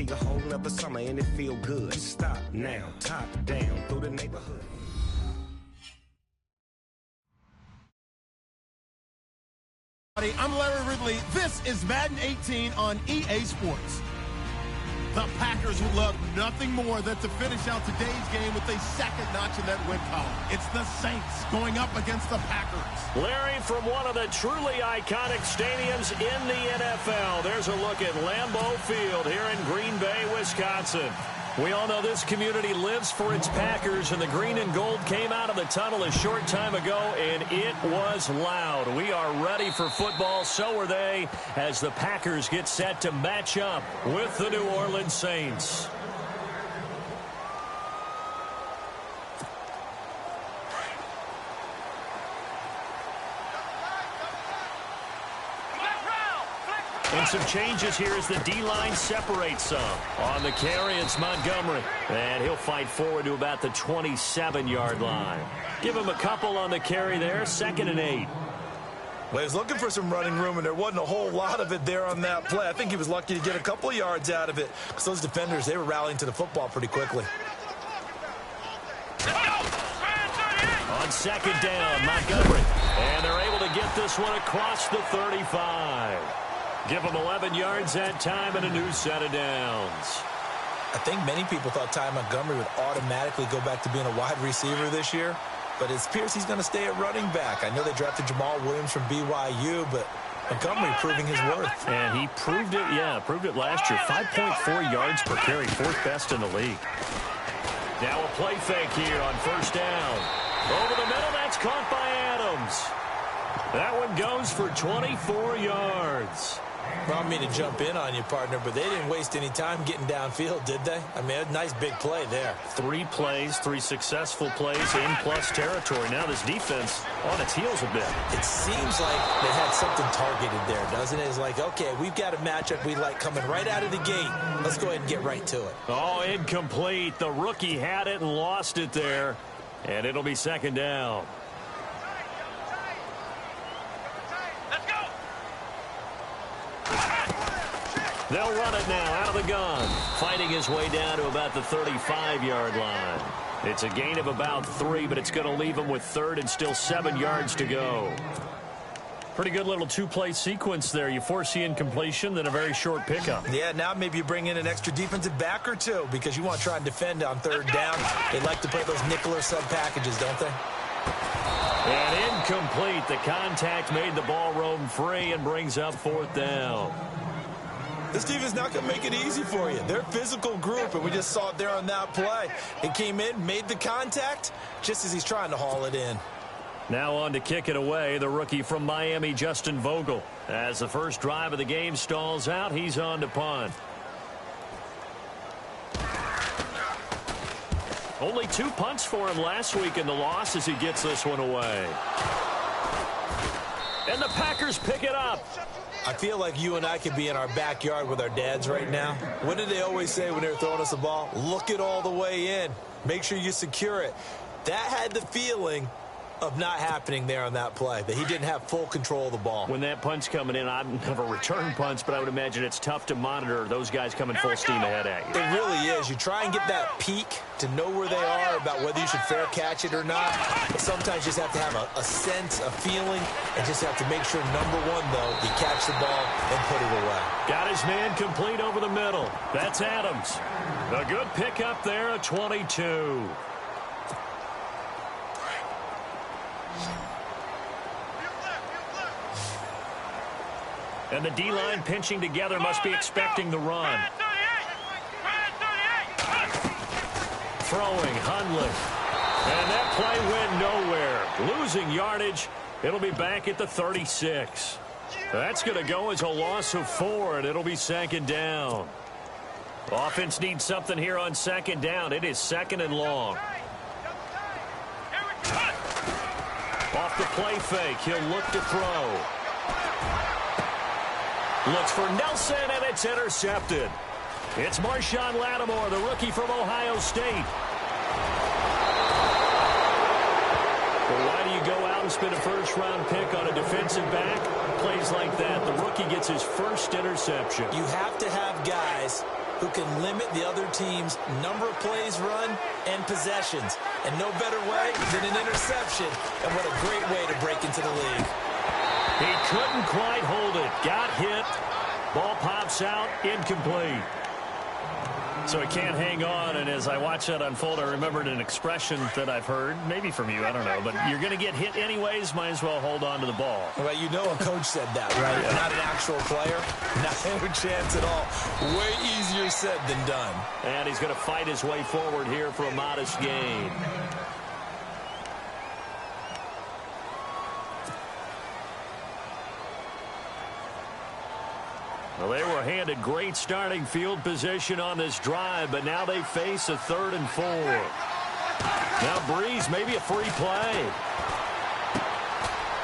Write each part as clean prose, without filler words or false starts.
be a whole nother summer and it feel good. Stop now, top down through the neighborhood. I'm Larry Ridley. This is Madden 18 on EA Sports. The Packers would love nothing more than to finish out today's game with a second notch in that win column. It's the Saints going up against the Packers. Larry, from one of the truly iconic stadiums in the NFL, there's a look at Lambeau Field here in Green Bay, Wisconsin. We all know this community lives for its Packers, and the green and gold came out of the tunnel a short time ago, and it was loud. We are ready for football, so are they, as the Packers get set to match up with the New Orleans Saints. And some changes here as the D-line separates some. On the carry, it's Montgomery. And he'll fight forward to about the 27-yard line. Give him a couple on the carry there, 2nd and 8. Well, he was looking for some running room, and there wasn't a whole lot of it there on that play. I think he was lucky to get a couple of yards out of it, because those defenders, they were rallying to the football pretty quickly. On 2nd down, Montgomery. And they're able to get this one across the 35. Give them 11 yards that time and a new set of downs. I think many people thought Ty Montgomery would automatically go back to being a wide receiver this year, but it appears he's going to stay at running back. I know they drafted Jamal Williams from BYU, but Montgomery proving his worth. And he proved it, proved it last year. 5.4 yards per carry, 4th best in the league. Now a play fake here on 1st down. Over the middle, that's caught by Adams. That one goes for 24 yards. Well, I don't mean to jump in on you, partner, but they didn't waste any time getting downfield, did they? I mean, a nice big play there. 3 plays, 3 successful plays in plus territory. Now this defense on its heels a bit. It seems like they had something targeted there, doesn't it? It's like, okay, we've got a matchup we like coming right out of the gate. Let's go ahead and get right to it. Oh, incomplete. The rookie had it and lost it there, and it'll be 2nd down. They'll run it now out of the gun, fighting his way down to about the 35-yard line. It's a gain of about 3, but it's going to leave him with 3rd and still 7 yards to go. Pretty good little 2-play sequence there. You force the incompletion, then a very short pickup. Yeah, now maybe you bring in an extra defensive back or two because you want to try and defend on 3rd down. They like to play those nickel or sub packages, don't they? And incomplete. The contact made the ball roam free and brings up 4th down. This defense not going to make it easy for you. They're a physical group, and we just saw it there on that play. It came in, made the contact, just as he's trying to haul it in. Now on to kick it away, the rookie from Miami, Justin Vogel. As the first drive of the game stalls out, he's on to punt. Only 2 punts for him last week in the loss as he gets this one away. And the Packers pick it up. I feel like you and I could be in our backyard with our dads right now. What did they always say when they were throwing us the ball? Look it all the way in. Make sure you secure it. That had the feeling of not happening there on that play, that he didn't have full control of the ball. When that punt's coming in, I've never returned punts, but I would imagine it's tough to monitor those guys coming full steam ahead at you. It really is. You try and get that peek to know where they are about whether you should fair catch it or not, but sometimes you just have to have a sense, a feeling, and just have to make sure, number one, though, you catch the ball and put it away. Got his man complete over the middle. That's Adams. A good pickup there, a 22. And the D-line pinching together must be expecting the run. Throwing, Hundley. And that play went nowhere. Losing yardage. It'll be back at the 36. That's going to go as a loss of 4, and it'll be 2nd down. Offense needs something here on 2nd down. It is 2nd and long. Off the play fake. He'll look to throw. Looks for Nelson, and it's intercepted. It's Marshawn Lattimore, the rookie from Ohio State. Well, why do you go out and spend a first-round pick on a defensive back? Plays like that, the rookie gets his first interception. You have to have guys who can limit the other team's number of plays run and possessions. And no better way than an interception. And what a great way to break into the league. He couldn't quite hold it. Got hit. Ball pops out. Incomplete. So he can't hang on, and as I watch that unfold, I remembered an expression that I've heard, maybe from you, I don't know, but you're going to get hit anyways, might as well hold on to the ball. Well, you know a coach said that, right? Yeah. Not an actual player. Not a chance at all. Way easier said than done. And he's going to fight his way forward here for a modest gain. Well, they were handed great starting field position on this drive, but now they face a 3rd and 4. Now Breeze, maybe a free play.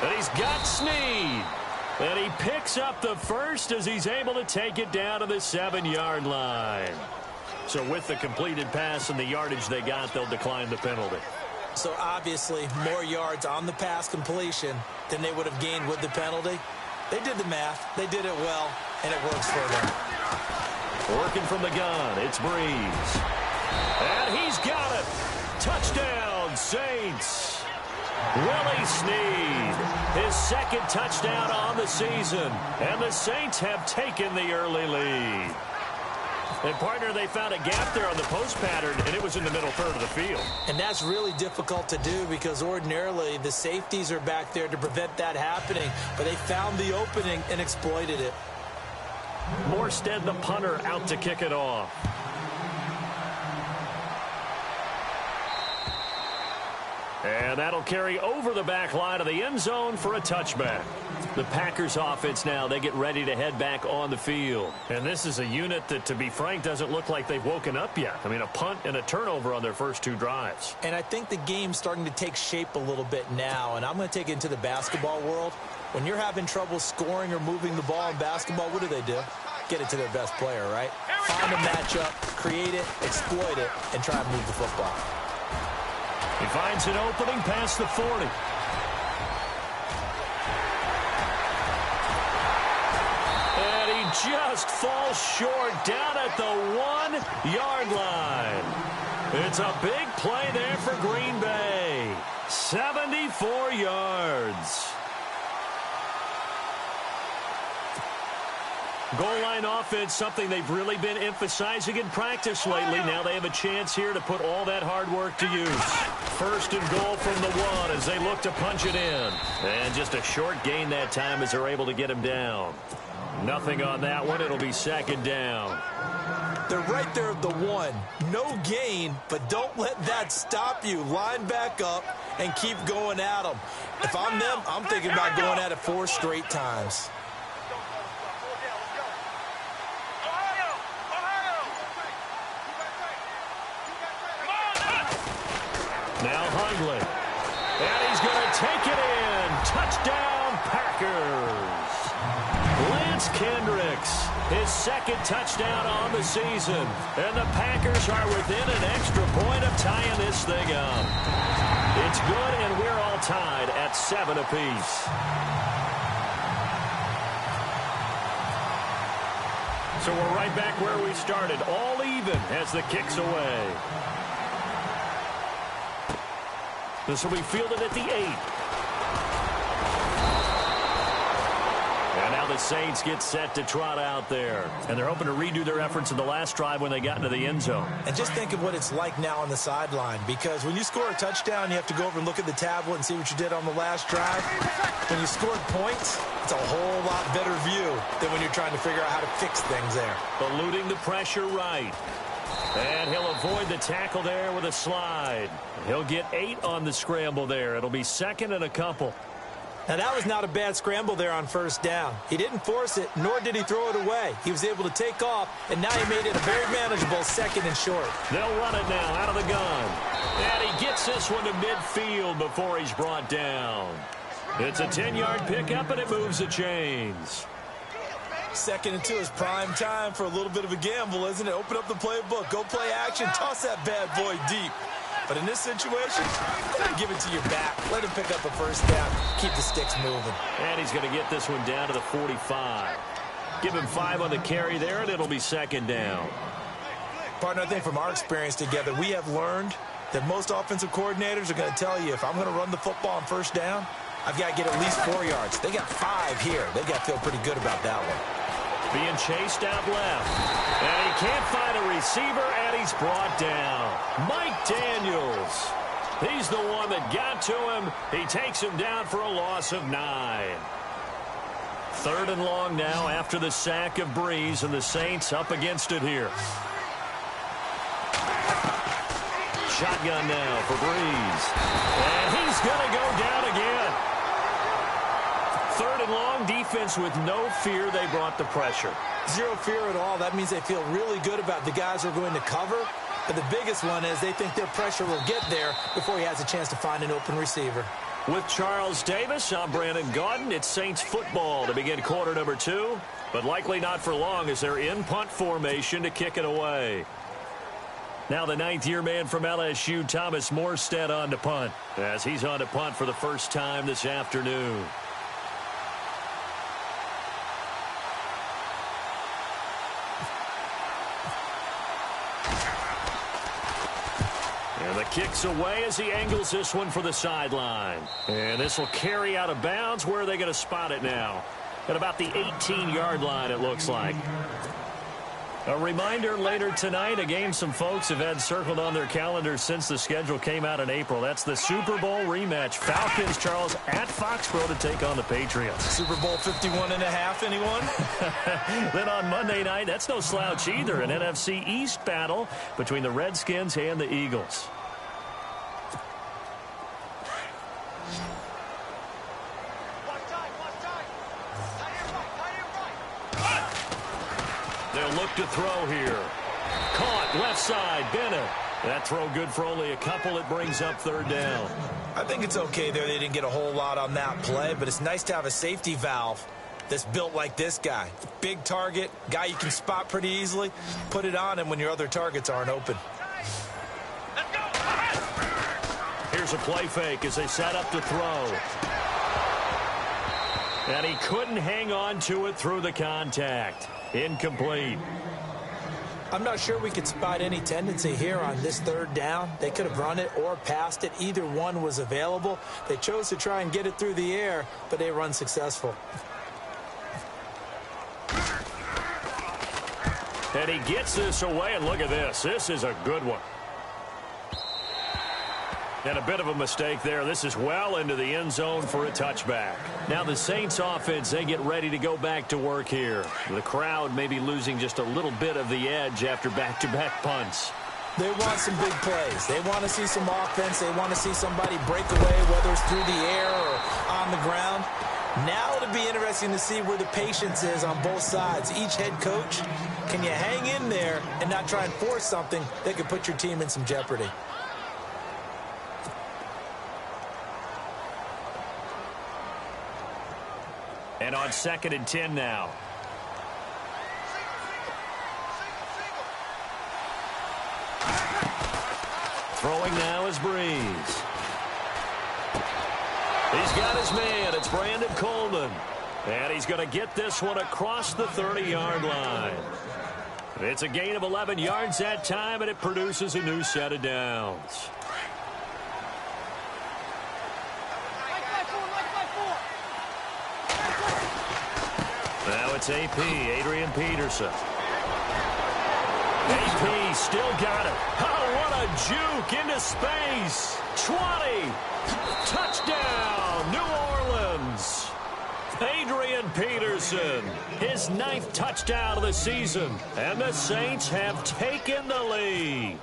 And he's got Snead. And he picks up the first as he's able to take it down to the 7-yard line. So with the completed pass and the yardage they got, they'll decline the penalty. So obviously more yards on the pass completion than they would have gained with the penalty. They did the math. They did it well, and it works for them. Working from the gun, it's Breeze. And he's got it. Touchdown, Saints. Willie Snead, his 2nd touchdown on the season. And the Saints have taken the early lead. And, partner, they found a gap there on the post pattern, and it was in the middle 3rd of the field. And that's really difficult to do because ordinarily the safeties are back there to prevent that happening. But they found the opening and exploited it. Morstead, the punter, out to kick it off. And that'll carry over the back line of the end zone for a touchback. The Packers offense now, they get ready to head back on the field. And this is a unit that, to be frank, doesn't look like they've woken up yet. I mean, a punt and a turnover on their first 2 drives. And I think the game's starting to take shape a little bit now. And I'm going to take it into the basketball world. When you're having trouble scoring or moving the ball in basketball, what do? Get it to their best player, right? Find a matchup, create it, exploit it, and try and move the football. He finds an opening past the 40. And he just falls short down at the 1-yard line. It's a big play there for Green Bay. 74 yards. Goal line offense, something they've really been emphasizing in practice lately. Now they have a chance here to put all that hard work to use. 1st and goal from the 1 as they look to punch it in. And just a short gain that time as they're able to get him down. Nothing on that one. It'll be 2nd down. They're right there at the 1. No gain, but don't let that stop you. Line back up and keep going at them. If I'm them, I'm thinking about going at it 4 straight times. Now Hundley. And he's going to take it in. Touchdown, Packers. Lance Kendricks, his 2nd touchdown on the season. And the Packers are within an extra point of tying this thing up. It's good, and we're all tied at 7 apiece. So we're right back where we started, all even as the kick's away. This will be fielded at the 8. And now the Saints get set to trot out there. And they're hoping to redo their efforts in the last drive when they got into the end zone. And just think of what it's like now on the sideline. Because when you score a touchdown, you have to go over and look at the tablet and see what you did on the last drive. When you scored points, it's a whole lot better view than when you're trying to figure out how to fix things there. Eluding the pressure right. And he'll avoid the tackle there with a slide. He'll get 8 on the scramble there. It'll be 2nd and a couple. Now, that was not a bad scramble there on 1st down. He didn't force it, nor did he throw it away. He was able to take off, and now he made it a very manageable 2nd and short. They'll run it now out of the gun. And he gets this one to midfield before he's brought down. It's a 10-yard pickup, and it moves the chains. 2nd and 2 is prime time for a little bit of a gamble, isn't it? Open up the playbook, go play action, toss that bad boy deep. But in this situation, give it to your back. Let him pick up a 1st down. Keep the sticks moving. And he's going to get this one down to the 45. Give him 5 on the carry there, and it'll be 2nd down. Partner, I think from our experience together, we have learned that most offensive coordinators are going to tell you, if I'm going to run the football on first down, I've got to get at least 4 yards. They got 5 here. They got to feel pretty good about that one. Being chased out left. And he can't find a receiver, and he's brought down. Mike Daniels. He's the one that got to him. He takes him down for a loss of 9. 3rd and long now after the sack of Breeze, and the Saints up against it here. Shotgun now for Breeze. And he's going to go down again. 3rd and long, defense with no fear. They brought the pressure. Zero fear at all. That means they feel really good about the guys who are going to cover. But the biggest one is they think their pressure will get there before he has a chance to find an open receiver. With Charles Davis, I'm Brandon Gaudin. It's Saints football to begin quarter number 2, but likely not for long as they're in punt formation to kick it away. Now the 9th-year man from LSU, Thomas Morstead, on to punt, as he's on to punt for the first time this afternoon. And the kick's away as he angles this one for the sideline. And this will carry out of bounds. Where are they going to spot it now? At about the 18-yard line, it looks like. A reminder later tonight, a game some folks have had circled on their calendars since the schedule came out in April. That's the Super Bowl rematch. Falcons, Charles, at Foxborough to take on the Patriots. Super Bowl 51.5, anyone? Then on Monday night, that's no slouch either. An NFC East battle between the Redskins and the Eagles. They'll look to throw here. Caught left side, Bennett. That throw good for only a couple. It brings up 3rd down. I think it's okay there. They didn't get a whole lot on that play, but it's nice to have a safety valve that's built like this guy. Big target, guy you can spot pretty easily. Put it on him when your other targets aren't open. Here's a play fake as they set up to throw. And he couldn't hang on to it through the contact. Incomplete. I'm not sure we could spot any tendency here on this 3rd down. They could have run it or passed it. Either one was available. They chose to try and get it through the air, but they were unsuccessful. And he gets this away, and look at this. This is a good one. And a bit of a mistake there. This is well into the end zone for a touchback. Now the Saints offense, they get ready to go back to work here. The crowd may be losing just a little bit of the edge after back-to-back punts. They want some big plays. They want to see some offense. They want to see somebody break away, whether it's through the air or on the ground. Now it'll be interesting to see where the patience is on both sides. Each head coach, can you hang in there and not try and force something that could put your team in some jeopardy? And on 2nd and 10 now. Throwing now is Breeze. He's got his man. It's Brandon Coleman. And he's going to get this one across the 30-yard line. It's a gain of 11 yards that time, and it produces a new set of downs. Now it's AP, Adrian Peterson. AP still got it. Oh, what a juke into space. 20. Touchdown, New Orleans. Adrian Peterson, his 9th touchdown of the season. And the Saints have taken the lead.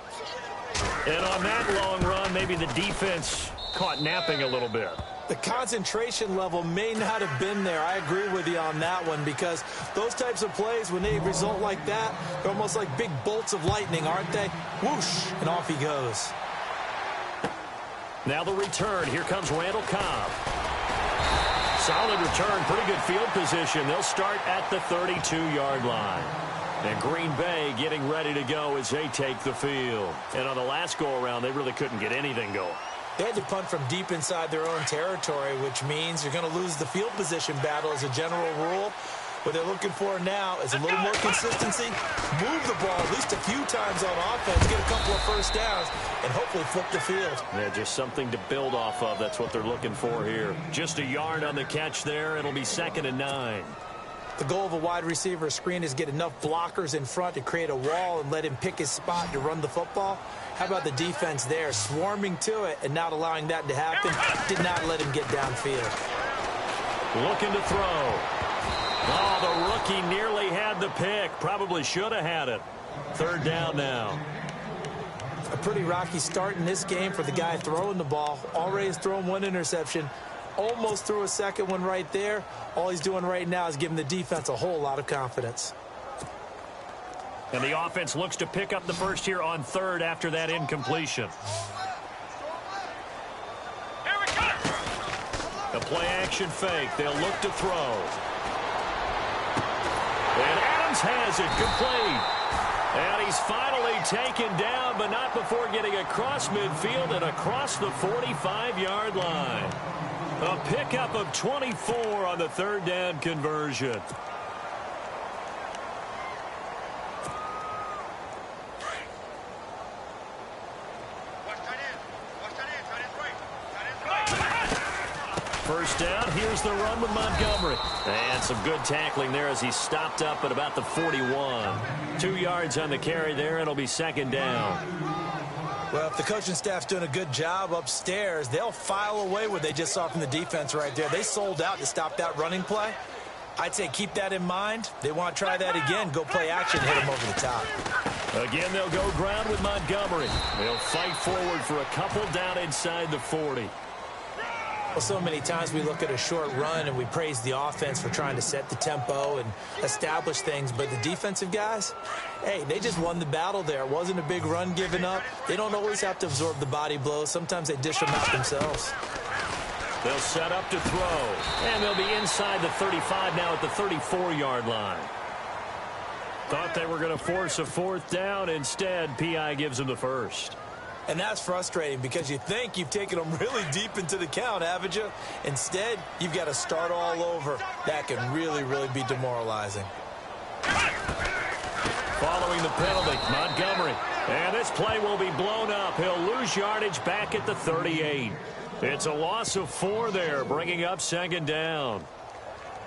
And on that long run, maybe the defense caught napping a little bit. The concentration level may not have been there. I agree with you on that one, because those types of plays, when they result like that, they're almost like big bolts of lightning, aren't they? Whoosh, and off he goes. Now the return. Here comes Randall Cobb. Solid return, pretty good field position. They'll start at the 32-yard line. And Green Bay getting ready to go as they take the field. And on the last go-around, they really couldn't get anything going. They had to punt from deep inside their own territory, which means you're going to lose the field position battle as a general rule. What they're looking for now is a little more consistency, move the ball at least a few times on offense, get a couple of first downs, and hopefully flip the field. Yeah, just something to build off of. That's what they're looking for here. Just a yard on the catch there. It'll be 2nd and 9. The goal of a wide receiver screen is get enough blockers in front to create a wall and let him pick his spot to run the football. How about the defense there, swarming to it and not allowing that to happen? Did not let him get downfield. Looking to throw. Oh, the rookie nearly had the pick. Probably should have had it. 3rd down now. A pretty rocky start in this game for the guy throwing the ball. Already has thrown 1 interception. Almost threw a second one right there. All he's doing right now is giving the defense a whole lot of confidence. And the offense looks to pick up the first here on 3rd after that incompletion. Here we go. A play-action fake. They'll look to throw. And Adams has it complete. And he's finally taken down, but not before getting across midfield and across the 45-yard line. A pickup of 24 on the 3rd down conversion. First down, here's the run with Montgomery. And some good tackling there as he stopped up at about the 41. 2 yards on the carry there, it'll be 2nd down. Well, if the coaching staff's doing a good job upstairs, they'll file away what they just saw from the defense right there. They sold out to stop that running play. I'd say keep that in mind. They want to try that again, go play action, hit them over the top. Again, they'll go ground with Montgomery. They'll fight forward for a couple down inside the 40. Well, so many times we look at a short run and we praise the offense for trying to set the tempo and establish things, but the defensive guys, hey, they just won the battle there. It wasn't a big run given up. They don't always have to absorb the body blows. Sometimes they dish them out themselves. They'll set up to throw, and they'll be inside the 35 now at the 34-yard line. Thought they were going to force a 4th down. Instead, P.I. gives them the first. And that's frustrating because you think you've taken them really deep into the count, haven't you? Instead, you've got to start all over. That can really, really be demoralizing. Following the penalty, Montgomery. And this play will be blown up. He'll lose yardage back at the 38. It's a loss of 4 there, bringing up 2nd down.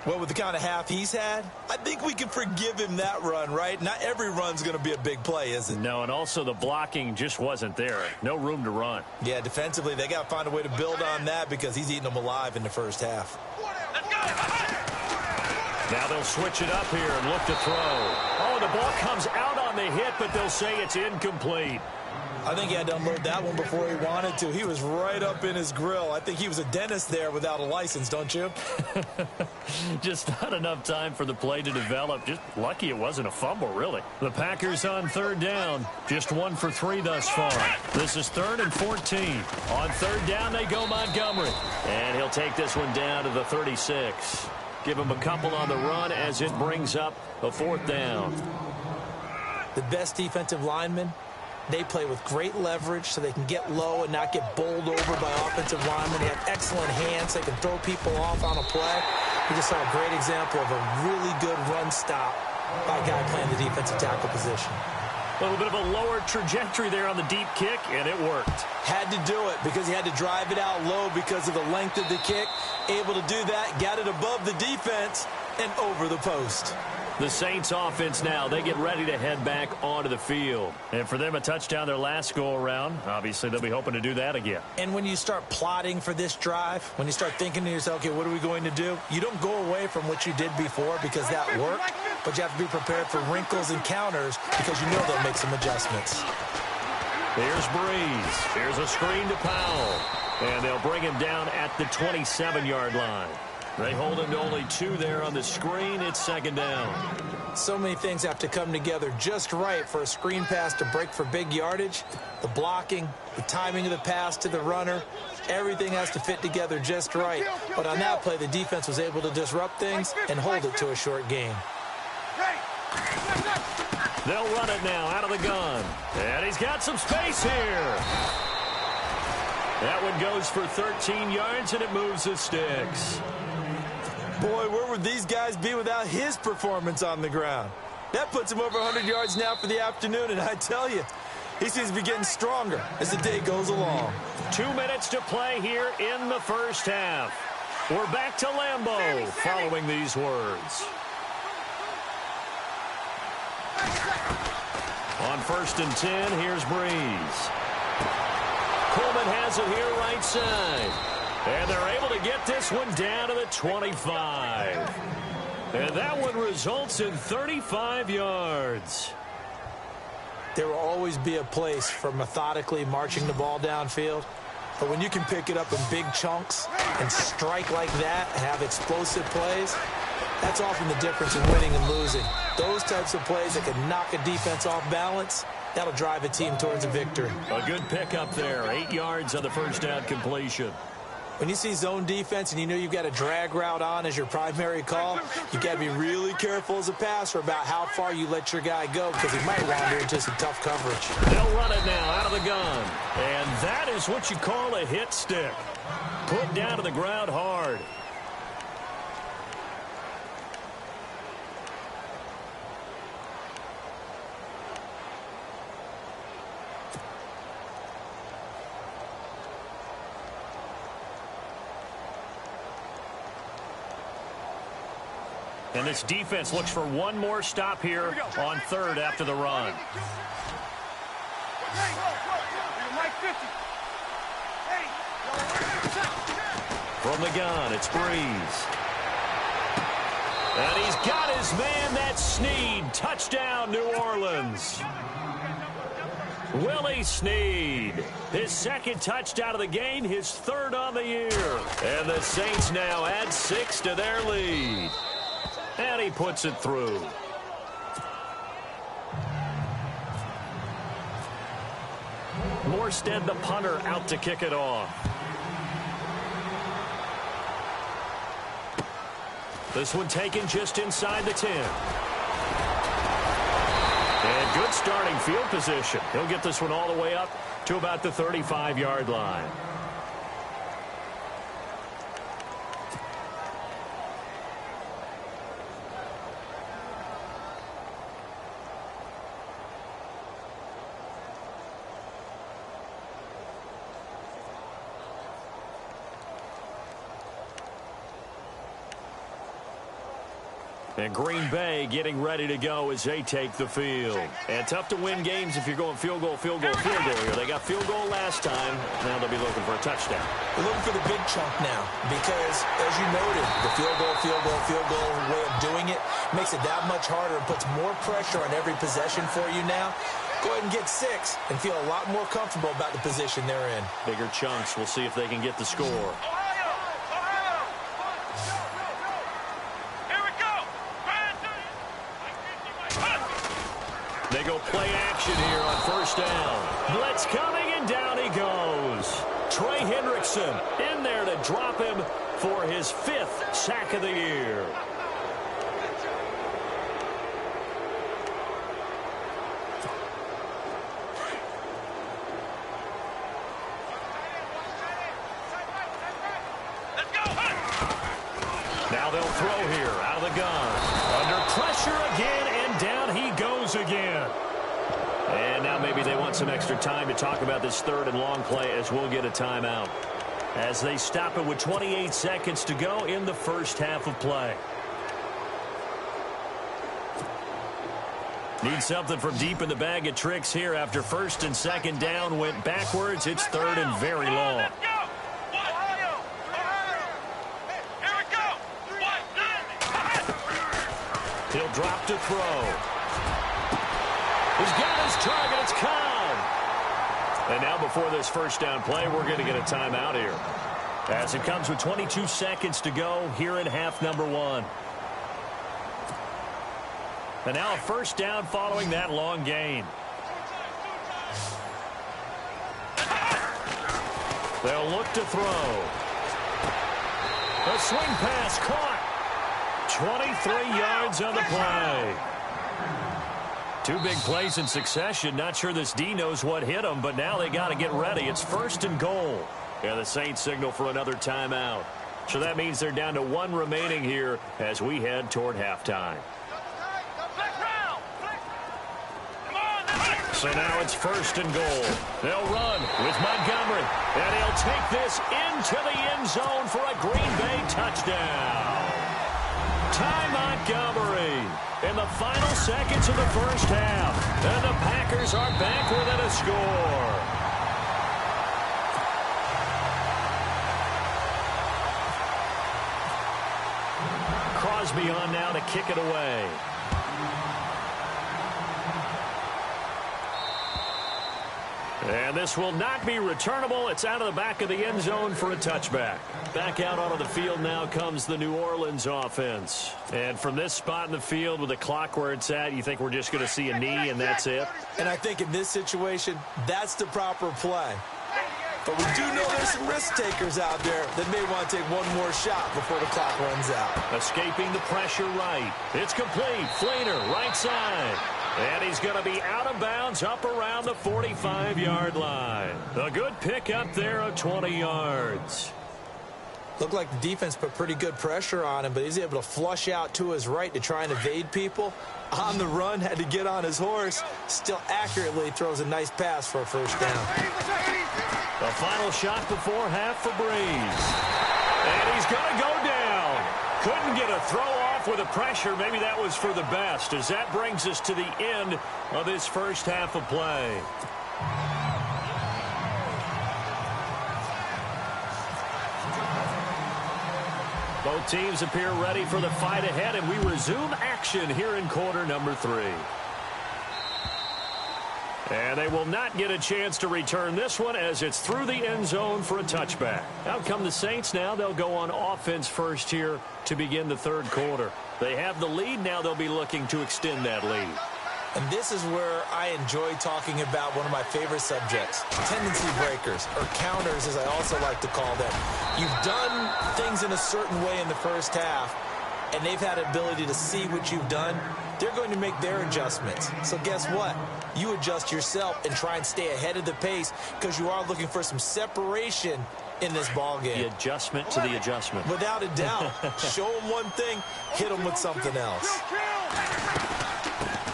Well, with the kind of half he's had, I think we can forgive him that run, right? Not every run's going to be a big play, is it? No, and also the blocking just wasn't there. No room to run. Yeah, defensively, they got to find a way to build on that because he's eating them alive in the first half. Let's go. Now they'll switch it up here and look to throw. Oh, the ball comes out on the hit, but they'll say it's incomplete. I think he had to unload that one before he wanted to. He was right up in his grill. I think he was a dentist there without a license, don't you? Just not enough time for the play to develop. Just lucky it wasn't a fumble, really. The Packers on 3rd down. Just 1 for 3 thus far. This is 3rd and 14. On 3rd down, they go Montgomery. And he'll take this one down to the 36. Give him a couple on the run as it brings up a 4th down. The best defensive linemen, they play with great leverage so they can get low and not get bowled over by offensive linemen. They have excellent hands. They can throw people off on a play. We just saw a great example of a really good run stop by a guy playing the defensive tackle position. A little bit of a lower trajectory there on the deep kick, and it worked. Had to do it because he had to drive it out low because of the length of the kick. Able to do that, got it above the defense and over the post. The Saints offense now, they get ready to head back onto the field. And for them, a touchdown their last go-around. Obviously, they'll be hoping to do that again. And when you start plotting for this drive, when you start thinking to yourself, okay, what are we going to do? You don't go away from what you did before because that worked, but you have to be prepared for wrinkles and counters because you know they'll make some adjustments. Here's Breeze. Here's a screen to Powell. And they'll bring him down at the 27-yard line. They hold him to only 2 there on the screen. It's 2nd down. So many things have to come together just right for a screen pass to break for big yardage. The blocking, the timing of the pass to the runner, everything has to fit together just right. But on that play, the defense was able to disrupt things and hold it to a short gain. They'll run it now out of the gun. And he's got some space here. That one goes for 13 yards, and it moves the sticks. Boy, where would these guys be without his performance on the ground? That puts him over 100 yards now for the afternoon, and I tell you, he seems to be getting stronger as the day goes along. 2 minutes to play here in the first half. We're back to Lambeau following these words. On 1st and 10, here's Breeze. Coleman has it here right side. And they're able to get this one down to the 25. And that one results in 35 yards. There will always be a place for methodically marching the ball downfield. But when you can pick it up in big chunks and strike like that and have explosive plays, that's often the difference in winning and losing. Those types of plays that can knock a defense off balance, that'll drive a team towards a victory. A good pickup there. 8 yards on the first down completion. When you see zone defense and you know you've got a drag route on as your primary call, you've got to be really careful as a passer about how far you let your guy go because he might wander into some tough coverage. They'll run it now out of the gun. And that is what you call a hit stick. Put down to the ground hard. And this defense looks for one more stop here on 3rd after the run. From the gun, it's Breeze. And he's got his man, that's Snead. Touchdown, New Orleans. Willie Snead, his 2nd touchdown of the game, his 3rd on the year. And the Saints now add 6 to their lead. And he puts it through. Morstead, the punter, out to kick it off. This one taken just inside the 10. And good starting field position. He'll get this one all the way up to about the 35-yard line. And Green Bay getting ready to go as they take the field. And tough to win games if you're going field goal, field goal, field goal here. They got field goal last time. Now they'll be looking for a touchdown. They're looking for the big chunk now because, as you noted, the field goal way of doing it makes it that much harder and puts more pressure on every possession for you now. Go ahead and get 6 and feel a lot more comfortable about the position they're in. Bigger chunks. We'll see if they can get the score. They go play action here on 1st down. Blitz coming, and down he goes. Trey Hendrickson in there to drop him for his 5th sack of the year. Now they'll throw here out of the gun. Under pressure again, and down he goes again. And now maybe they want some extra time to talk about this 3rd and long play as we'll get a timeout. As they stop it with 28 seconds to go in the first half of play. Need something from deep in the bag of tricks here after 1st and 2nd down went backwards. It's 3rd and very long. He'll drop to throw. He's got his target. It's caught. And now before this 1st down play, we're going to get a timeout here. As it comes with 22 seconds to go here in half number 1. And now a 1st down following that long gain. They'll look to throw. A swing pass caught. 23 yards on the play. 2 big plays in succession. Not sure this D knows what hit him, but now they got to get ready. It's 1st and goal. And the Saints signal for another timeout. So that means they're down to 1 remaining here as we head toward halftime. So now it's 1st and goal. They'll run with Montgomery, and he'll take this into the end zone for a Green Bay touchdown. Ty Montgomery in the final seconds of the first half, and the Packers are back within a score. Crosby on now to kick it away. And this will not be returnable. It's out of the back of the end zone for a touchback. Back out onto the field now comes the New Orleans offense. And from this spot in the field with the clock where it's at, you think we're just going to see a knee and that's it? And I think in this situation, that's the proper play. But we do know there's some risk takers out there that may want to take one more shot before the clock runs out. Escaping the pressure right. It's complete. Flainer, right side. And he's going to be out of bounds up around the 45-yard line. A good pick up there of 20 yards. Looked like the defense put pretty good pressure on him, but he's able to flush out to his right to try and evade people. On the run, had to get on his horse. Still accurately throws a nice pass for a first down. The final shot before half for Breeze. And he's going to go down. Couldn't get a throw off with the pressure. Maybe that was for the best, as that brings us to the end of this first half of play. Both teams appear ready for the fight ahead, and we resume action here in quarter number 3. And they will not get a chance to return this one as it's through the end zone for a touchback. Out come the Saints now. They'll go on offense first here to begin the third quarter. They have the lead. Now they'll be looking to extend that lead. And this is where I enjoy talking about one of my favorite subjects, tendency breakers, or counters as I also like to call them. You've done things in a certain way in the first half, and they've had the ability to see what you've done. They're going to make their adjustments. So guess what? You adjust yourself and try and stay ahead of the pace because you are looking for some separation in this ball game. The adjustment to the adjustment. Without a doubt. Show them one thing, hit them with something else.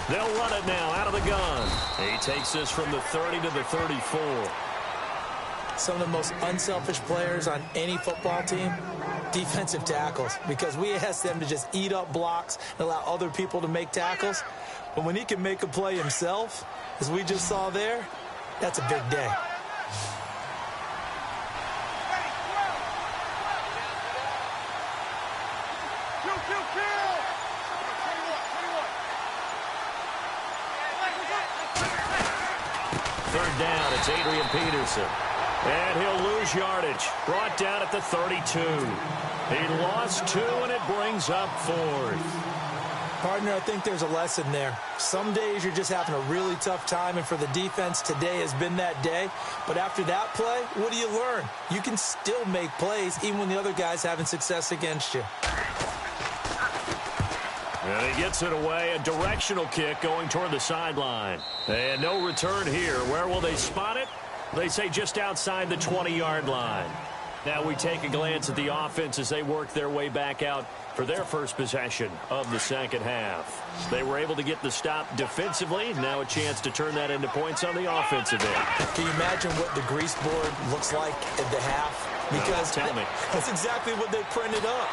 They'll run it now out of the gun. He takes this from the 30 to the 34. Some of the most unselfish players on any football team, defensive tackles, because we ask them to just eat up blocks and allow other people to make tackles. But when he can make a play himself, as we just saw there, that's a big day. Third down, it's Adrian Peterson. And he'll lose yardage. Brought down at the 32. He lost 2, and it brings up 4th. Partner, I think there's a lesson there. Some days you're just having a really tough time, and for the defense, today has been that day. But after that play, what do you learn? You can still make plays even when the other guy's having success against you. And he gets it away, a directional kick going toward the sideline. And no return here. Where will they spot it? They say just outside the 20-yard line. Now we take a glance at the offense as they work their way back out for their first possession of the second half. They were able to get the stop defensively. Now a chance to turn that into points on the offensive end. Can you imagine what the grease board looks like at the half? Because tell me. That's exactly what they printed up.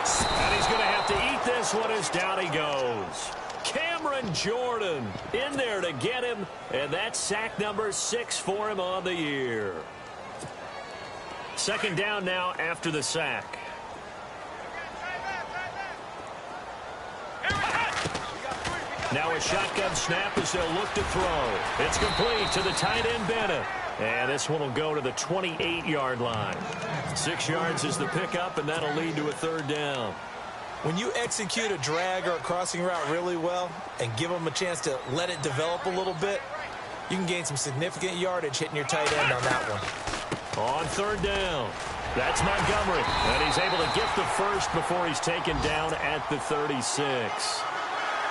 And he's going to have to eat this one as down he goes. Cameron Jordan in there to get him, and that's sack number 6 for him on the year. Second down now after the sack. Now a shotgun snap as they'll look to throw. It's complete to the tight end Bennett. And this one will go to the 28-yard line. 6 yards is the pickup, and that'll lead to a third down. When you execute a drag or a crossing route really well and give them a chance to let it develop a little bit, you can gain some significant yardage hitting your tight end on that one. On third down, that's Montgomery. And he's able to get the first before he's taken down at the 36.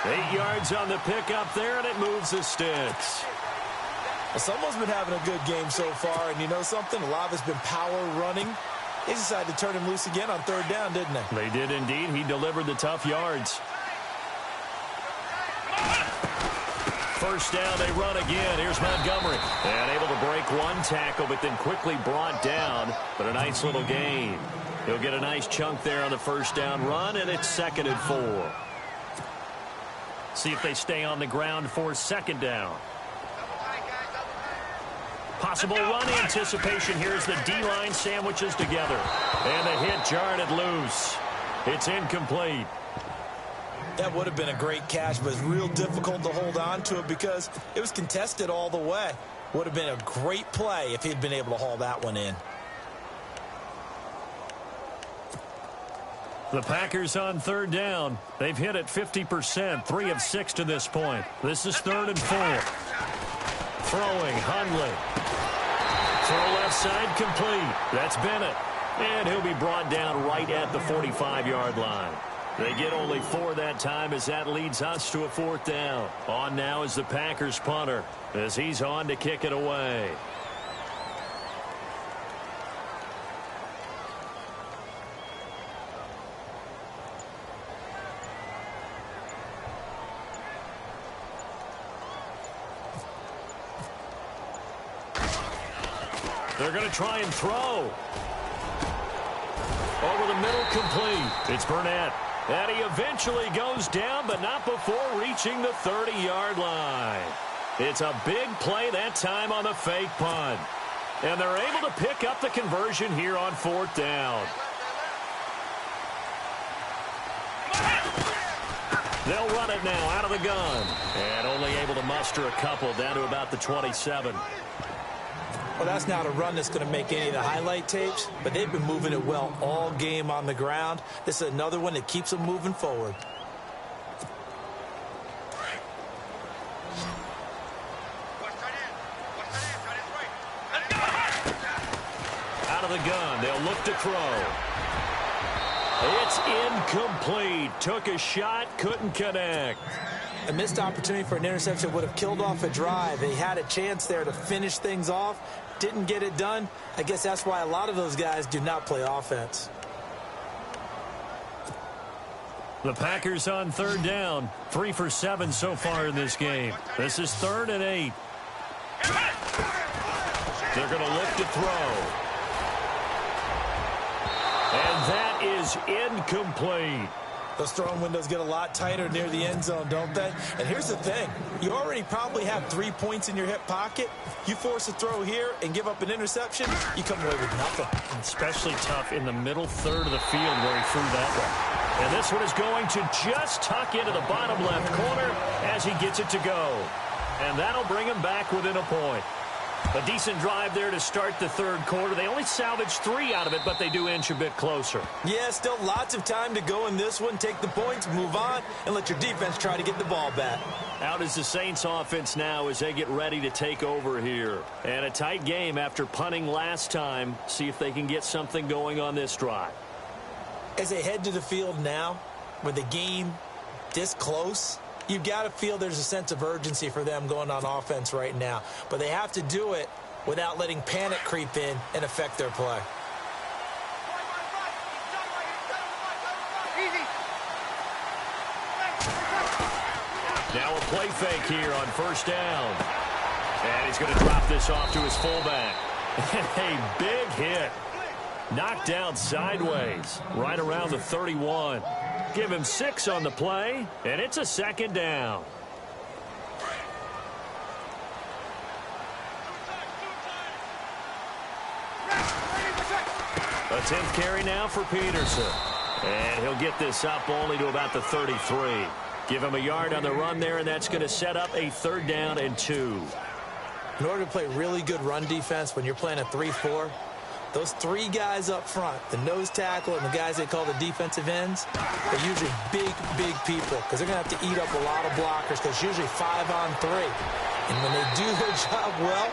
8 yards on the pickup there, and it moves the sticks. Well, someone's been having a good game so far, and you know something? A lot of it's been power running. They decided to turn him loose again on third down, didn't they? They did indeed. He delivered the tough yards. First down, they run again. Here's Montgomery. And able to break one tackle, but then quickly brought down. But a nice little gain. He'll get a nice chunk there on the first down run, and it's 2nd and 4. See if they stay on the ground for 2nd down. Possible run anticipation here as the D-line sandwiches together. And the hit jarred it loose. It's incomplete. That would have been a great catch, but it's real difficult to hold on to it because it was contested all the way. Would have been a great play if he'd been able to haul that one in. The Packers on third down. They've hit it 50%, 3 of 6 to this point. This is 3rd and 4. Throwing, Hundley. Throw left side, complete. That's Bennett. And he'll be brought down right at the 45-yard line. They get only 4 that time as that leads us to a 4th down. On now is the Packers punter as he's on to kick it away. They're going to try and throw. Over the middle, complete. It's Burnett. And he eventually goes down, but not before reaching the 30-yard line. It's a big play that time on the fake punt. And they're able to pick up the conversion here on 4th down. They'll run it now out of the gun. And only able to muster a couple down to about the 27. Well, that's not a run that's going to make any of the highlight tapes, but they've been moving it well all game on the ground. This is another one that keeps them moving forward. Out of the gun, they'll look to throw. It's incomplete. Took a shot, couldn't connect. A missed opportunity for an interception would have killed off a drive. They had a chance there to finish things off. Didn't get it done. I guess that's why a lot of those guys do not play offense. The Packers on third down. 3 for 7 so far in this game. This is 3rd and 8. They're going to look to throw. And that is incomplete. Those throwing windows get a lot tighter near the end zone, don't they? And here's the thing. You already probably have 3 points in your hip pocket. You force a throw here and give up an interception, you come away with nothing. Especially tough in the middle third of the field where he threw that one. And this one is going to just tuck into the bottom left corner as he gets it to go. And that'll bring him back within a point. A decent drive there to start the 3rd quarter. They only salvaged 3 out of it, but they do inch a bit closer. Yeah, still lots of time to go in this one. Take the points, move on, and let your defense try to get the ball back. Out is the Saints offense now as they get ready to take over here. And a tight game after punting last time. See if they can get something going on this drive. As they head to the field now, with the game this close, you've got to feel there's a sense of urgency for them going on offense right now. But they have to do it without letting panic creep in and affect their play. Now a play fake here on 1st down. And he's going to drop this off to his fullback. A big hit. Knocked down sideways right around the 31. Give him 6 on the play, and it's a 2nd down. A 10th carry now for Peterson. And he'll get this up only to about the 33. Give him a yard on the run there, and that's going to set up a 3rd down and 2. In order to play really good run defense when you're playing a 3-4, those 3 guys up front, the nose tackle and the guys they call the defensive ends, they're usually big, big people because they're going to have to eat up a lot of blockers because it's usually 5 on 3. And when they do their job well,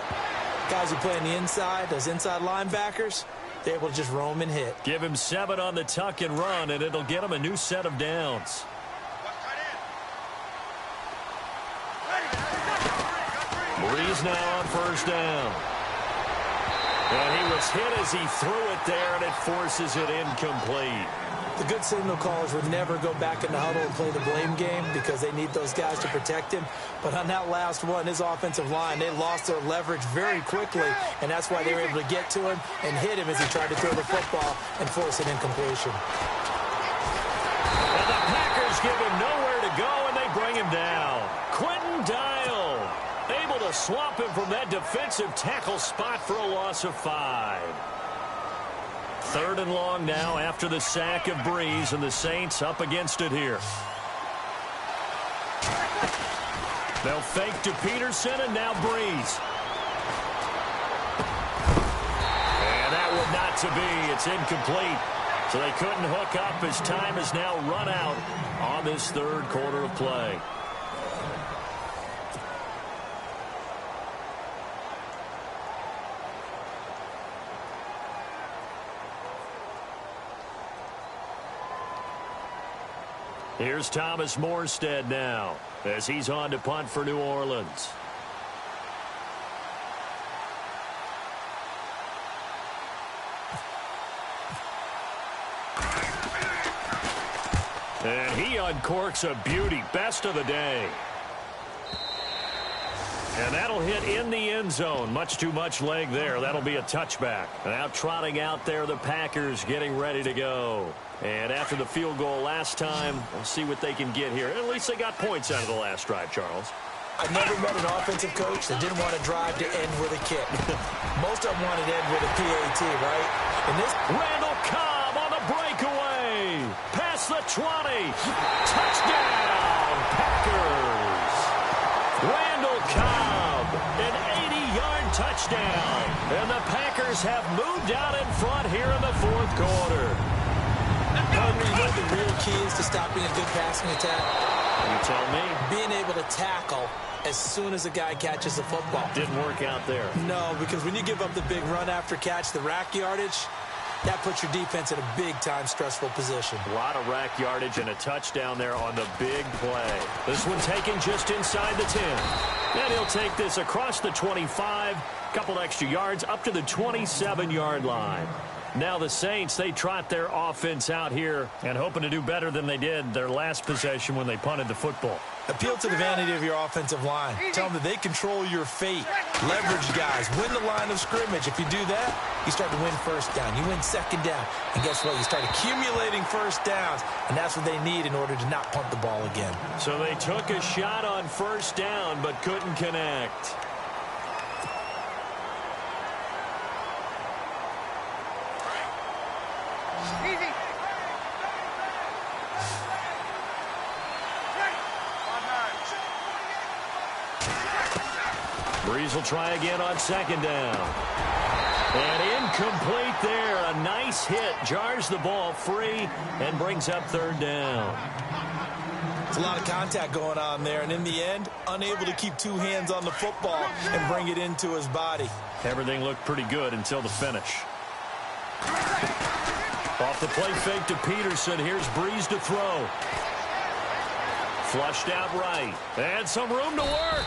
guys who play on the inside, those inside linebackers, they're able to just roam and hit. Give him 7 on the tuck and run, and it'll get him a new set of downs. Breeze now on 1st down. And he was hit as he threw it there, and it forces it incomplete. The good signal callers would never go back in the huddle and play the blame game because they need those guys to protect him. But on that last one, his offensive line, they lost their leverage very quickly, and that's why they were able to get to him and hit him as he tried to throw the football and force an incompletion. And the Packers give him nowhere to go, and they bring him down. Quentin Dial able to swamp him from that defensive tackle spot for a loss of 5. 3rd and long now after the sack of Breeze, and the Saints up against it here. They'll fake to Peterson, and now Breeze. And that would not to be. It's incomplete. So they couldn't hook up as time has now run out on this 3rd quarter of play. Here's Thomas Morstead now as he's on to punt for New Orleans. And he uncorks a beauty. Best of the day. And that'll hit in the end zone. Much too much leg there. That'll be a touchback. Now trotting out there, the Packers getting ready to go. And after the field goal last time, we'll see what they can get here. At least they got points out of the last drive, Charles. I've never met an offensive coach that didn't want to drive to end with a kick. Most of them wanted to end with a PAT, right? And this Randall Cobb on the breakaway. Past the 20. Touchdown, Packers. Randall Cobb, an 80-yard touchdown. And the Packers have moved out in front here in the 4th quarter. You know the real key is to stopping a good passing attack? You tell me. Being able to tackle as soon as a guy catches the football. Didn't work out there. No, because when you give up the big run after catch, the rack yardage, that puts your defense in a big-time stressful position. A lot of rack yardage and a touchdown there on the big play. This one taken just inside the 10. And he'll take this across the 25, couple extra yards, up to the 27-yard line. Now the Saints, they trot their offense out here and hoping to do better than they did their last possession when they punted the football. Appeal to the vanity of your offensive line. Tell them that they control your fate. Leverage guys. Win the line of scrimmage. If you do that, you start to win first down. You win second down. And guess what? You start accumulating first downs. And that's what they need in order to not punt the ball again. So they took a shot on first down but couldn't connect. Breeze will try again on second down. And incomplete there. A nice hit. Jars the ball free and brings up 3rd down. It's a lot of contact going on there. And in the end, unable to keep 2 hands on the football and bring it into his body. Everything looked pretty good until the finish. Off the play fake to Peterson. Here's Breeze to throw. Flushed out right. And some room to work.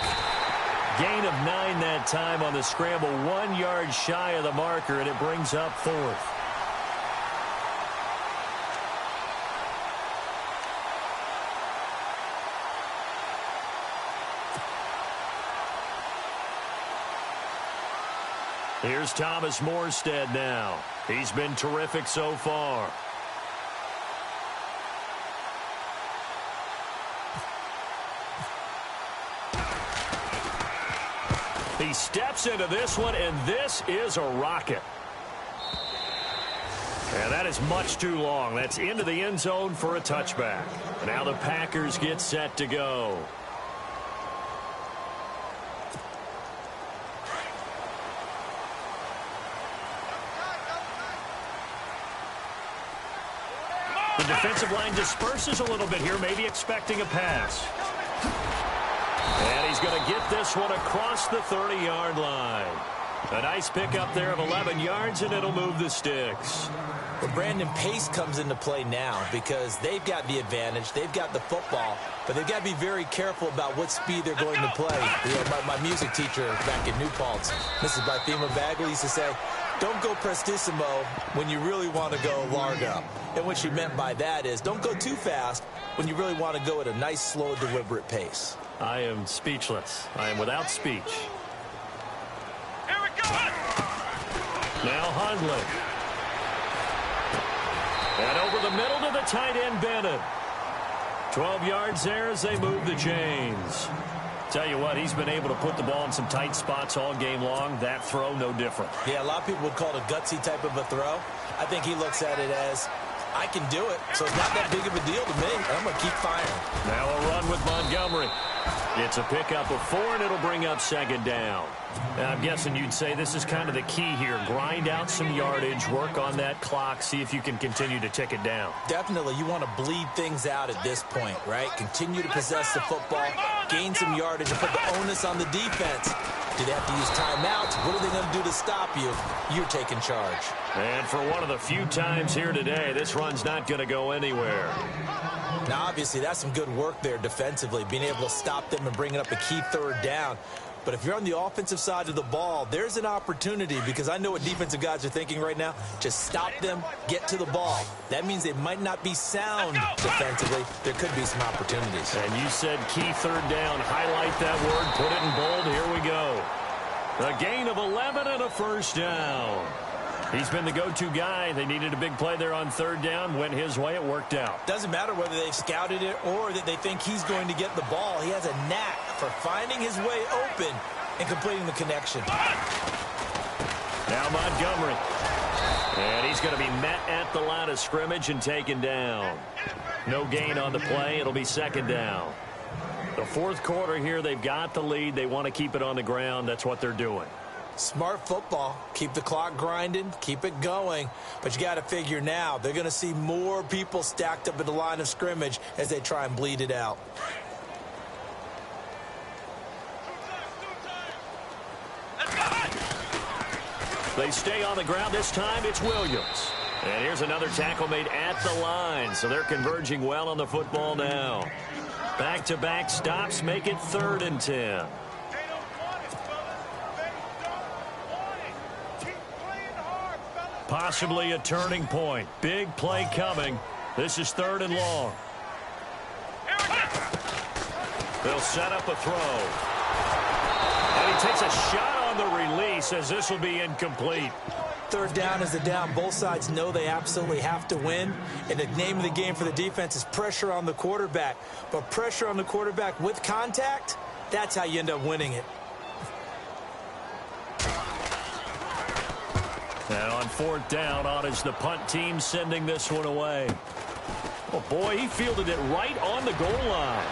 Gain of 9 that time on the scramble. 1 yard shy of the marker, and it brings up 4th. Here's Thomas Morstead now. He's been terrific so far. He steps into this one, and this is a rocket. And that is much too long. That's into the end zone for a touchback. Now the Packers get set to go. The defensive line disperses a little bit here, maybe expecting a pass. And he's going to get this one across the 30-yard line. A nice pickup there of 11 yards, and it'll move the sticks. Well, Brandon, pace comes into play now because they've got the advantage. They've got the football, but they've got to be very careful about what speed they're going to play. You know, my music teacher back in New Paltz, Mrs. Barthema Bagley, used to say, Don't go prestissimo when you really want to go largo. And what she meant by that is don't go too fast when you really want to go at a nice, slow, deliberate pace. I am speechless. I am without speech. Here we go. Now Hundley. And over the middle to the tight end, Bennett. 12 yards there as they move the chains. Tell you what, he's been able to put the ball in some tight spots all game long. That throw, no different. Yeah, a lot of people would call it a gutsy type of a throw. I think he looks at it as, I can do it, so it's not that big of a deal to me. I'm going to keep firing. Now a run with Montgomery. It's a pickup of 4, and it'll bring up second down. Now, I'm guessing you'd say this is kind of the key here. Grind out some yardage, work on that clock, see if you can continue to tick it down. Definitely, you want to bleed things out at this point, right? Continue to possess the football, gain some yardage, and put the onus on the defense. Do they have to use timeouts? What are they going to do to stop you? You're taking charge. And for one of the few times here today, this run's not going to go anywhere. Now, obviously, that's some good work there defensively, being able to stop them and bringing up a key third down. But if you're on the offensive side of the ball, there's an opportunity, because I know what defensive guys are thinking right now. Just stop them, get to the ball. That means they might not be sound defensively. There could be some opportunities. And you said key third down. Highlight that word, put it in bold. Here we go. A gain of 11 and a first down. He's been the go-to guy. They needed a big play there on third down. Went his way. It worked out. Doesn't matter whether they've scouted it or that they think he's going to get the ball. He has a knack for finding his way open and completing the connection. Now Montgomery. And he's going to be met at the line of scrimmage and taken down. No gain on the play. It'll be second down. The fourth quarter here, they've got the lead. They want to keep it on the ground. That's what they're doing. Smart football. Keep the clock grinding. Keep it going. But you got to figure now they're going to see more people stacked up at the line of scrimmage as they try and bleed it out. They stay on the ground. This time it's Williams. And here's another tackle made at the line. So they're converging well on the football now. Back-to-back stops make it 3rd and 10. Possibly a turning point. Big play coming. This is 3rd and long. They'll set up a throw. And he takes a shot on the release as this will be incomplete. Third down is the down. Both sides know they absolutely have to win. And the name of the game for the defense is pressure on the quarterback. But pressure on the quarterback with contact, that's how you end up winning it. And on 4th down, on is the punt team sending this one away. Oh, boy, he fielded it right on the goal line.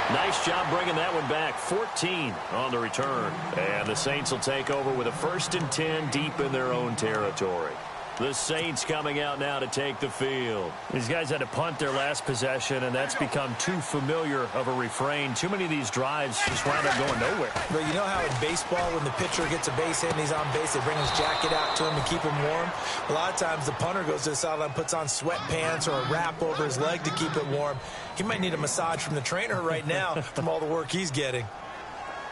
Nice job bringing that one back. 14 on the return. And the Saints will take over with a 1st and 10 deep in their own territory. The Saints coming out now to take the field. These guys had to punt their last possession, and that's become too familiar of a refrain. Too many of these drives just wound up going nowhere. But you know how in baseball, when the pitcher gets a base hit and he's on base, they bring his jacket out to him to keep him warm? A lot of times the punter goes to the sideline, puts on sweatpants or a wrap over his leg to keep it warm. He might need a massage from the trainer right now from all the work he's getting.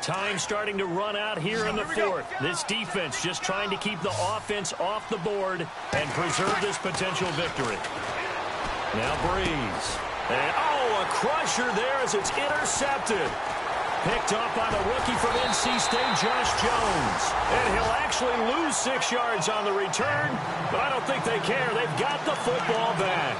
Time starting to run out here in the 4th. This defense just trying to keep the offense off the board and preserve this potential victory. Now Breeze. And, oh, a crusher there as it's intercepted. Picked up by the rookie from NC State, Josh Jones. And he'll actually lose 6 yards on the return, but I don't think they care. They've got the football back.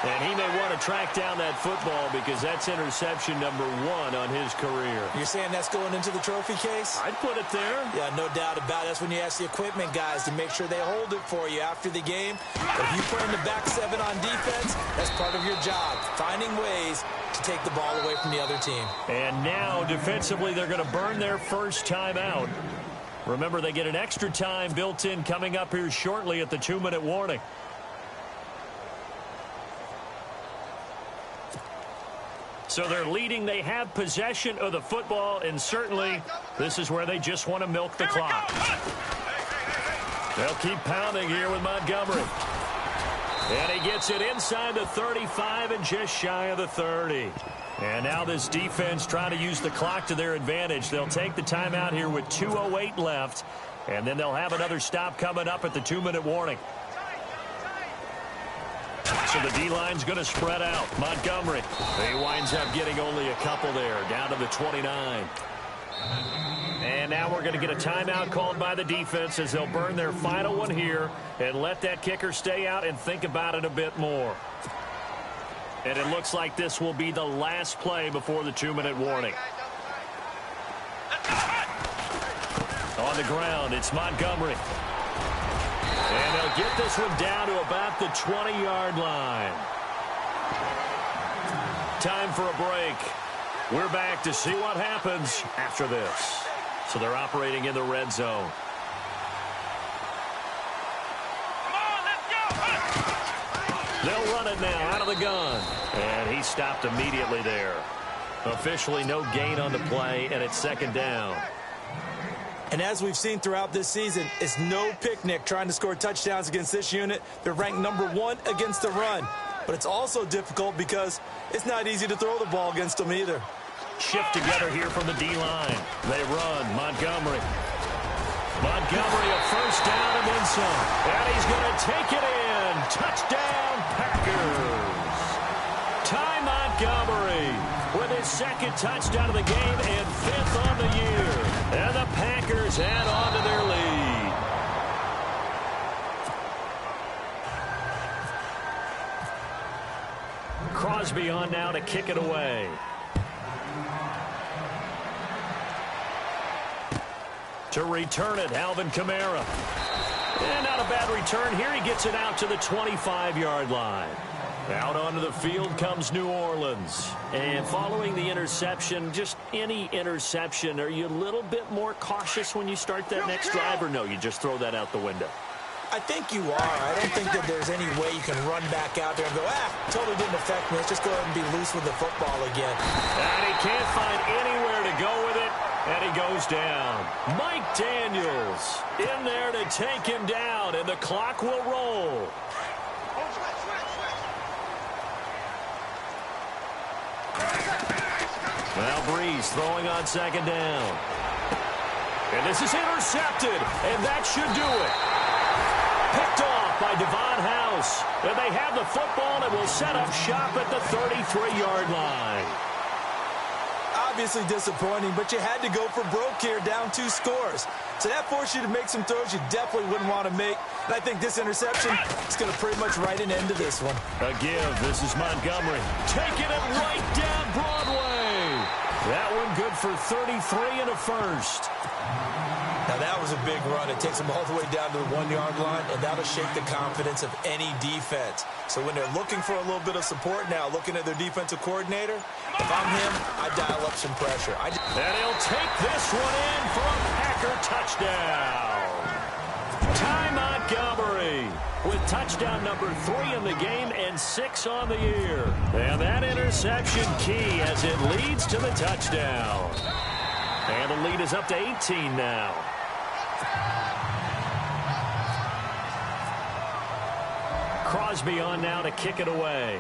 And he may want to track down that football because that's interception number 1 on his career. You're saying that's going into the trophy case? I'd put it there. Yeah, no doubt about it. That's when you ask the equipment guys to make sure they hold it for you after the game. But if you play in the back 7 on defense, that's part of your job, finding ways to take the ball away from the other team. And now, defensively, they're going to burn their first time out. Remember, they get an extra time built in coming up here shortly at the 2-minute warning. So they're leading. They have possession of the football, and certainly this is where they just want to milk the clock. They'll keep pounding here with Montgomery. And he gets it inside the 35 and just shy of the 30. And now this defense trying to use the clock to their advantage. They'll take the timeout here with 2:08 left. And then they'll have another stop coming up at the 2-minute warning. So the D-line's going to spread out. Montgomery. He winds up getting only a couple there, down to the 29. And now we're going to get a timeout called by the defense as they'll burn their final one here and let that kicker stay out and think about it a bit more. And it looks like this will be the last play before the 2-minute warning. On the ground, it's Montgomery. And they'll get this one down to about the 20-yard line. Time for a break. We're back to see what happens after this. So they're operating in the red zone. They'll run it now out of the gun. And he stopped immediately there. Officially no gain on the play, and it's second down. And as we've seen throughout this season, it's no picnic trying to score touchdowns against this unit. They're ranked #1 against the run. But it's also difficult because it's not easy to throw the ball against them either. Shift together here from the D-line. They run. Montgomery. Montgomery, a first down and then some. And he's going to take it in. Touchdown, Packers. Ty Montgomery with his second touchdown of the game and 5th on the year. And the Packers add on to their lead. Crosby on now to kick it away. To return it, Alvin Kamara. And not a bad return here. He gets it out to the 25-yard line. Out onto the field comes New Orleans. And following the interception, just any interception, are you a little bit more cautious when you start that next drive, or no, you just throw that out the window? I think you are. I don't think that there's any way you can run back out there and go, totally didn't affect me. Let's just go ahead and be loose with the football again. And he can't find anywhere to go with it, and he goes down. Mike Daniels in there to take him down, and the clock will roll. Now Breeze throwing on second down. And this is intercepted, and that should do it. Picked off by Devon House. And they have the football and will set up shop at the 33-yard line. Obviously disappointing, but you had to go for broke here, down 2 scores. So that forced you to make some throws you definitely wouldn't want to make. And I think this interception is going to pretty much write an end to this one. A give. This is Montgomery. Taking it right down Broadway. That one good for 33 and a first. Now that was a big run. It takes them all the way down to the 1-yard line, and that'll shake the confidence of any defense. So when they're looking for a little bit of support now, looking at their defensive coordinator, if I'm him, I dial up some pressure. And he'll take this one in for a Packer touchdown. Ty Montgomery with touchdown number 3 in the game and 6 on the year. And that interception key as it leads to the touchdown. And the lead is up to 18 now. Crosby on now to kick it away.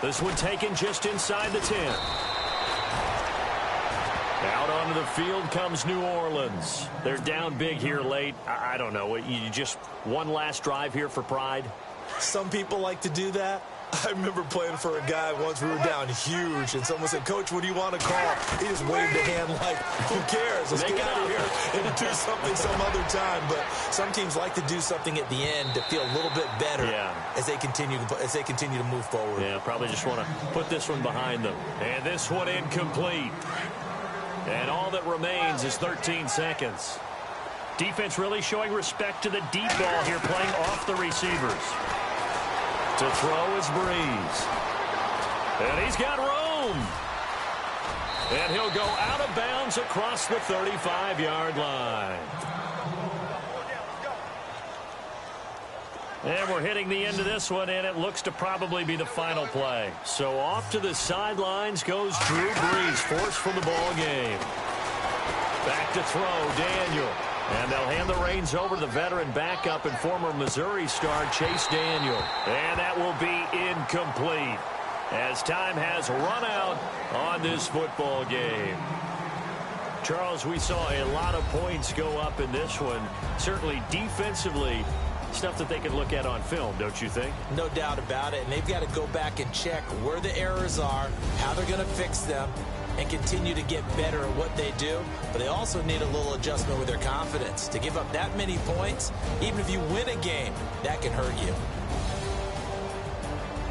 This one taken just inside the 10. Out onto the field comes New Orleans. They're down big here late. I don't know. You just one last drive here for pride? Some people like to do that. I remember playing for a guy once. We were down huge, and someone said, "Coach, what do you want to call?" He just waved a hand like, "Who cares? Let's get out of here and do something some other time." But some teams like to do something at the end to feel a little bit better as they continue to move forward. Yeah, probably just want to put this one behind them. And this one incomplete. And all that remains is 13 seconds. Defense really showing respect to the deep ball here, playing off the receivers. To throw is Breeze. And he's got room. And he'll go out of bounds across the 35-yard line. And we're hitting the end of this one, and it looks to probably be the final play. So off to the sidelines goes Drew Brees, forced from the ball game. Back to throw, Daniel. And they'll They'll hand the reins over to the veteran backup and former Missouri star Chase Daniel. And that will be incomplete as time has run out on this football game. Charles, we saw a lot of points go up in this one. Certainly defensively, stuff that they can look at on film, don't you think? No doubt about it. And they've got to go back and check where the errors are, how they're going to fix them, and continue to get better at what they do. But they also need a little adjustment with their confidence. To give up that many points, even if you win a game, that can hurt you.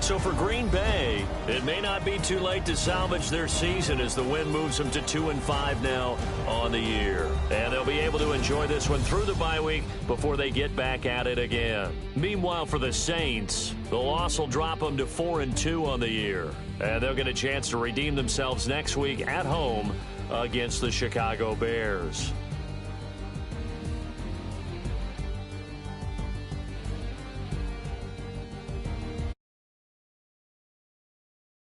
So for Green Bay, it may not be too late to salvage their season as the win moves them to 2-5 now on the year. And they'll be able to enjoy this one through the bye week before they get back at it again. Meanwhile, for the Saints, the loss will drop them to 4-2 on the year. And they'll get a chance to redeem themselves next week at home against the Chicago Bears.